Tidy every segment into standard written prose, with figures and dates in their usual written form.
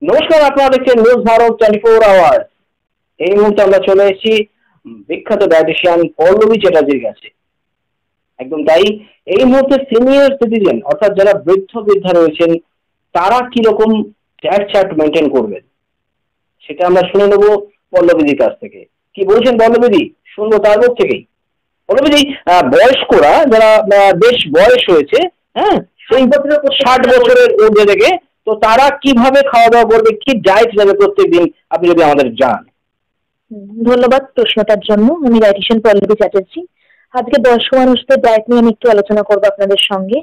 নমস্কার, আপনারা দেখছেন নিউজ ভারত 24 আওয়ার। এই মুহূর্তে আমরা চলে এসেছি বিখ্যাত ডায়েটিশিয়ান পল্লবী চ্যাটার্জির কাছে। একদম তাই। এই মুহূর্তে সিনিয়র সিটিজেন অর্থাৎ যারা বৃদ্ধা রয়েছেন তারা কিরকম ডায়েট চার্ট মেনটেন করবেন সেটা আমরা শুনে নেবো পল্লবীদির কাছ থেকে। কি বলছেন পল্লবীদি? শুনবো তার মুখ থেকেই। পল্লবীদি, বয়স্করা যারা বেশ বয়স হয়েছে, হ্যাঁ, সেই 60 বছরের ঊর্ধ্বে থেকে, তো তারা কিভাবে খাওয়া দাওয়া করবে, কি ডায়েট নেবে প্রত্যেকদিন, আপনি যদি আমাদের জানান। ধন্যবাদ প্রশ্নটার জন্য। আমি ডায়েটিশিয়ান পল্লবী চ্যাটার্জি। আজকে বয়স্ক মানুষদের ডায়েট নিয়ে আমি একটু আলোচনা করবো আপনাদের সঙ্গে।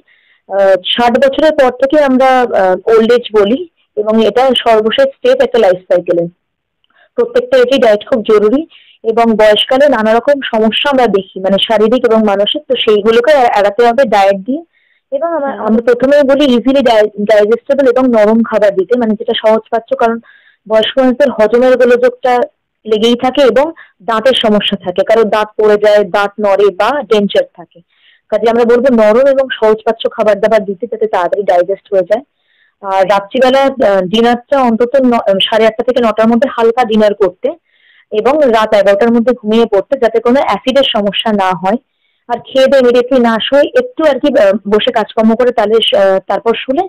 60 বছরের পর থেকে আমরা ওল্ড এজ বলি এবং এটা সর্বশেষ স্টেপ একটা লাইফ সাইকেলে। প্রত্যেকটা এজে ডায়েট খুব জরুরি এবং বয়সকালে নানা রকম সমস্যা আমরা দেখি, মানে শারীরিক এবং মানসিক, তো সেইগুলোকে এড়াতে হবে ডায়েট দিয়ে। এবং আমরা প্রথমে বলি ইজিলি ডাইজেস্টেবল এবং নরম খাবার দিতে, মানে যেটা সহজ পাচ্ছ, কারণ বয়স্ক মানুষদের হজমের গোলযোগটা লেগেই থাকে এবং দাঁতের সমস্যা থাকে, কারণ দাঁত পড়ে যায়, দাঁত নড়ে বা ডেঞ্চার থাকে। কাজে আমরা বলবো নরম এবং সহজপাচ্য খাবার দাবার দিতে, যাতে তাড়াতাড়ি ডাইজেস্ট হয়ে যায়। আর রাত্রিবেলা ডিনারটা অন্তত 8:30 থেকে 9টার মধ্যে হালকা ডিনার করতে এবং রাত 11টার মধ্যে ঘুমিয়ে পড়তে, যাতে কোনো অ্যাসিডের সমস্যা না হয়। আর খেয়ে দিয়ে ইমিডিয়েটলি না শুয়ে একটু আর কি বসে কাজকর্ম করে তাহলে তারপর শুলে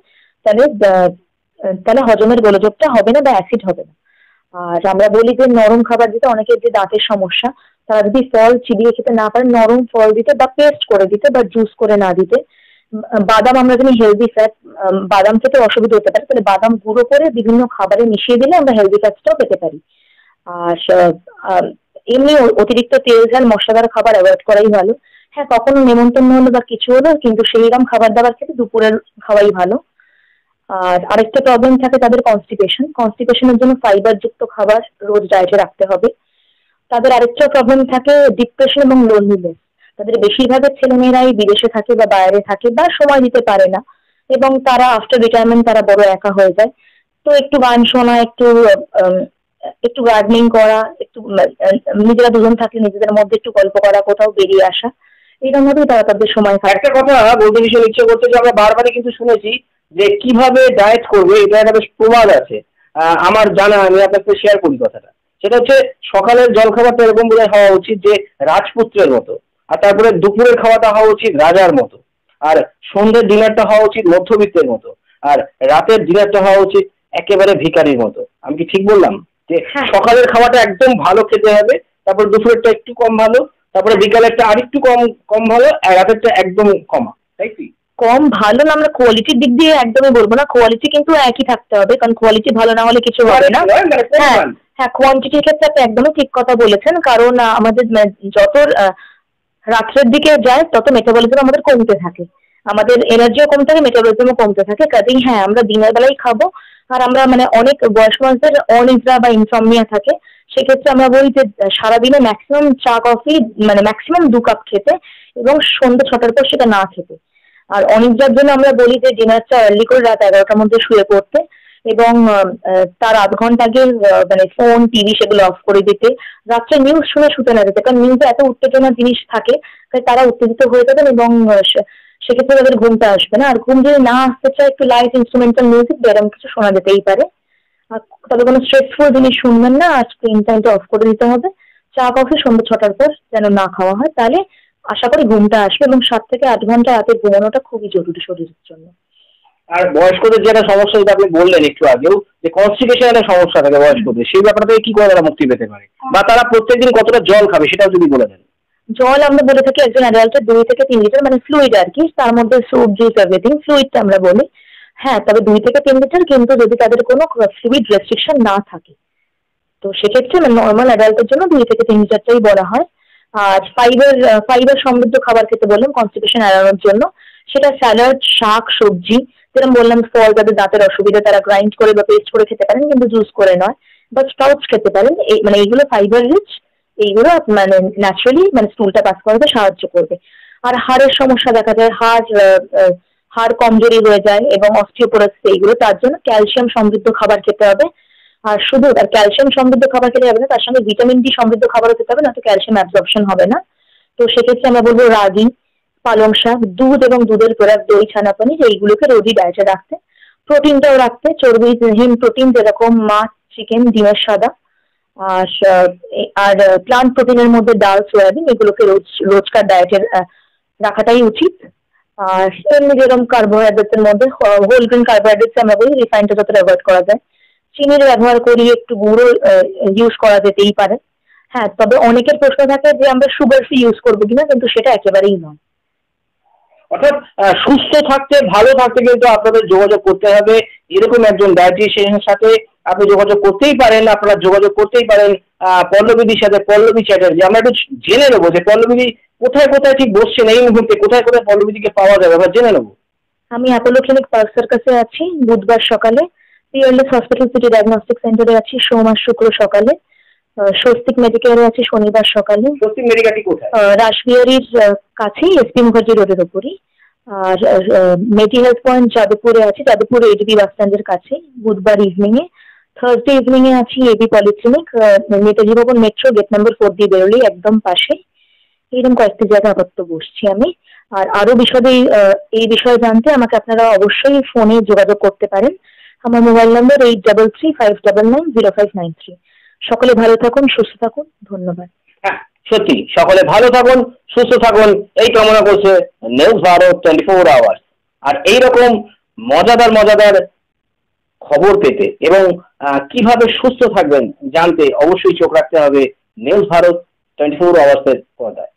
তাহলে হজমের গোলযোগটা হবে না বা অ্যাসিড হবে না। আর আমরা বলি যে নরম খাবার দিতে, অনেকের যে দাঁতের সমস্যা তারা যদি ফল চিবিয়ে খেতে না পারে, নরম ফল দিতে বা পেস্ট করে দিতে বা জুস করে না দিতে। বাদাম আমরা জানি হেলদি ফ্যাট, বাদাম খেতে অসুবিধা হতে পারে, তাহলে বাদাম গুঁড়ো করে বিভিন্ন খাবারে মিশিয়ে দিলে আমরা হেলদি ফ্যাটসটাও পেতে পারি। আর এমনি অতিরিক্ত তেল ঝাল মশলাদার খাবার অ্যাভয়েড করাই ভালো। হ্যাঁ, কখনো নেমন্তন্ন হলো বা কিছু হলো, কিন্তু সেইরকম খাবার দাবার খেতে দুপুরের খাওয়াই ভালো। আর আরেকটা প্রবলেম থাকে তাদের কনস্টিপেশনের জন্য ফাইবার যুক্ত খাবার রোজ ডায়েটে রাখতে হবে। তাদের আরেকটা প্রবলেম থাকে ডিপ্রেশন এবং লোনলিনেস। তাদের বেশিরভাগের ছেলেমেয়েরাই বিদেশে থাকে বা বাইরে থাকে বা সময় দিতে পারে না, এবং তারা আফটার রিটায়ারমেন্ট তারা বড় একা হয়ে যায়। তো একটু গান শোনা, একটু গার্ডেনিং করা, একটু নিজেরা দুজন থাকলে নিজেদের মধ্যে একটু গল্প করা, কোথাও বেরিয়ে আসা, এরকম ভাবেই তারা তাদের সময় খায়। একটা কথা বলতে ভীষণ ইচ্ছে করছে যে আমরা বারবারই কিন্তু শুনেছি যে কিভাবে ডায়েট করবে, এটা একটা বেশ প্রবাদ আছে। আমার জানা, আমি আপনাকে শেয়ার করি কথাটা। সেটা হচ্ছে সকালের জলখাবারটা এরকম বোধহয় হওয়া উচিত যে রাজপুত্রের মতো, আর তারপরে দুপুরের খাওয়াটা হওয়া উচিত রাজার মতো, আর সন্ধ্যের ডিনারটা হওয়া উচিত মধ্যবিত্তের মতো, আর রাতের ডিনারটা হওয়া উচিত একেবারে ভিখারির মতো। আমি কি ঠিক বললাম? যে সকালের খাওয়াটা একদম ভালো খেতে হবে, তারপর দুপুরেরটা একটু কম ভালো, তারপরে বিকালেরটা আরেকটু কম ভালো, আর রাতেরটা একদম কমা, তাই কি? কম ভালো না, আমরা কোয়ালিটির দিক দিয়ে একদমই বলবো না। কোয়ালিটি কিন্তু একই থাকতে হবে, কারণ কোয়ালিটি ভালো না হলে কিছু হবে না। হ্যাঁ, কোয়ান্টিটির ক্ষেত্রে আপনি একদমই ঠিক কথা বলেছেন, কারণ আমাদের যত রাত্রের দিকে যায় তত মেটাবলিজম আমাদের কমতে থাকে, আমাদের এনার্জিও কমতে থাকে, মেটাবলিজমও কমতে থাকে। কাজেই হ্যাঁ, আমরা দিনের বেলায় খাবো। আর আমরা মানে অনেক বয়স্ক মানুষদের অনিদ্রা বা ইনসমনিয়া থাকে, সেক্ষেত্রে আমরা বলি যে সারাদিনে ম্যাক্সিমাম চা কফি, মানে ম্যাক্সিমাম 2 কাপ খেতে এবং সন্ধ্যে 6টার পর সেটা না খেতে। আর অনিদ্রার জন্য আমরা বলি যে ডিনারটা আর্লি করে রাত 11টার মধ্যে শুয়ে পড়তে এবং তার আধ ঘন্টা আগে মানে ফোন টিভি সেগুলো অফ করে দিতে। রাত্রে নিউজ শুনে শুতে না দিতে, কারণ নিউজে এত উত্তেজনা জিনিস থাকে, তাই তারা উত্তেজিত হয়ে যাবেন এবং সেক্ষেত্রে তাদের ঘুমটা আসবে না। আর ঘুম যদি না আসতে চায়, একটু লাইট ইনস্ট্রুমেন্টাল মিউজিক এরকম কিছু শোনা যেতেই পারে। তবে কোনো স্ট্রেসফুল জিনিস শুনবেন না। আর স্ক্রিন টাইমটা অফ করে দিতে হবে। চা কফি সন্ধ্যে 6টার পর যেন না খাওয়া হয়, তাহলে আশা করি ঘুমটা আসবে। এবং 7 থেকে 8 ঘন্টা রাতে ঘুমানোটা খুবই জরুরি শরীরের জন্য। আর বয়স্কদের যেটা সমস্যা, যেটা আপনি বললেন একটু আগেও, যে কনস্টিপেশনের সমস্যা থাকে বয়স্কদের, সেই ব্যাপারটা থেকে কি করে তারা মুক্তি পেতে পারে, বা তারা প্রত্যেকদিন কতটা জল খাবে সেটাও যদি বলে দেন। জল আমরা বলে থাকি একজন অ্যাডাল্টের 2 থেকে 3 লিটার, মানে ফ্লুইড আর কি, তার মধ্যে স্যুপ জুস এভরিথিং ফ্লুইডটা আমরা বলি। হ্যাঁ, তবে 2 থেকে 3 লিটার, কিন্তু যদি তাদের কোনো ফ্লুইড রেস্ট্রিকশন না থাকে, তো সেক্ষেত্রে নর্মাল অ্যাডাল্টের জন্য 2 থেকে 3 লিটারটাই বলা হয়। আর ফাইবার সমৃদ্ধ খাবার খেতে বললাম কনস্টিপেশন এড়ানোর জন্য। সেটা স্যালাড, শাক, সবজি, যেরকম বললাম ফল, যাদের দাঁতের অসুবিধা তারা গ্রাইন্ড করে বা পেস্ট করে খেতে পারেন, কিন্তু জুস করে নয়। বা স্প্রাউটস খেতে পারেন, মানে এইগুলো ফাইবার রিচ, এইগুলো মানে ন্যাচারালি মানে স্টুলটা পাস করাতে সাহায্য করবে। আর হাড়ের সমস্যা দেখা যায়, হাড় কমজোরি হয়ে যায় এবং অস্টিওপোরোসিস, এইগুলো তার জন্য ক্যালসিয়াম সমৃদ্ধ খাবার খেতে হবে। আর শুধু ক্যালসিয়াম সমৃদ্ধ খাবার খেলে যাবে না, তার সঙ্গে ভিটামিন ডি সমৃদ্ধ খাবারও খেতে হবে, না তো ক্যালসিয়াম অ্যাবজর্পশন হবে না। তো সেক্ষেত্রে আমরা বলবো রাগি, পালং শাক, দুধ এবং দুধের প্রোডাক্ট, দই, ছানা, পনির, এইগুলোকে রোজই ডায়েটে রাখতে। প্রোটিনটাও রাখতে, চর্বিহীন প্রোটিন যেরকম মাছ, চিকেন, ডিমের সাদা, আর আর প্লান্ট প্রোটিনের মধ্যে ডাল, সয়াবিন এগুলোকে রোজকার ডায়েটের রাখাটাই উচিত। আর এমনি যেরকম কার্বোহাইড্রেটস এর মধ্যে হোল গ্রেন কার্বোহাইড্রেটস আমরা বলি রিফাইনটা যতটা অ্যাভয়েড করা যায়। চিনির ব্যবহার করি, একটু গুঁড়ো ইউজ করা যেতেই পারে। হ্যাঁ, তবে অনেকের প্রশ্ন থাকে যে আমরা সুগার ফ্রি ইউজ করবো কিনা, কিন্তু সেটা একেবারেই নয়। অর্থাৎ সুস্থ থাকতে, ভালো থাকতে কিন্তু আপনাদের যোগাযোগ করতে হবে এরকম একজন ডায়েটিশিয়ানের সাথে। আপনি যোগাযোগ করতেই পারেন, আপনারা যোগাযোগ করতেই পারেন পল্লবীদির সাথে, পল্লবী চ্যাটার্জি। আমরা একটু জেনে নেবো যে পল্লবীদি কোথায় কোথায় ঠিক বসছেন এই মুহূর্তে, কোথায় কোথায় পল্লবীদিকে পাওয়া যাবে, আমরা জেনে নেবো। আমি অ্যাপোলো ক্লিনিক পার্ক সার্কাসে আছি বুধবার সকালে, পিয়ারলেস হসপিটাল সিটি ডায়াগনস্টিক সেন্টারে আছি সোম আর শুক্র সকালে, স্বস্তিক মেডিকেয়ারে আছি শনিবার সকালে। স্বস্তিক মেডিকেয়ারটি কোথায়? রাসবিহারীর কাছেই, এসপি মুখার্জি রোডের ওপরই। আর মেডি হেলথ পয়েন্ট যাদবপুরে আছি, যাদবপুর এডিবি বাস স্ট্যান্ডের কাছে, বুধবার ইভিনিং এ। থার্সডে ইভিনিং এ আছি এবি পলিক্লিনিক, নেতাজি ভবন মেট্রো গেট নাম্বার 4 দিয়ে বেরোলেই একদম পাশে। এরকম কয়েকটি জায়গায় আপাতত বসছি আমি। আর আরো বিশদে এই বিষয়ে জানতে আমাকে আপনারা অবশ্যই ফোনে যোগাযোগ করতে পারেন। আমার মোবাইল নম্বর 8335990593। সকলে ভালো থাকুন, সুস্থ থাকুন, ধন্যবাদ। হ্যাঁ, সত্যি সকলে ভালো থাকুন, সুস্থ থাকুন এই কামনা করছে নিউজ ভারত 24 আওয়ার্স। আর এইরকম মজাদার মজাদার খবর পেতে এবং কিভাবে সুস্থ থাকবেন জানতে অবশ্যই চোখ রাখতে হবে নিউজ ভারত 24 আওয়ার্সের পর্দায়।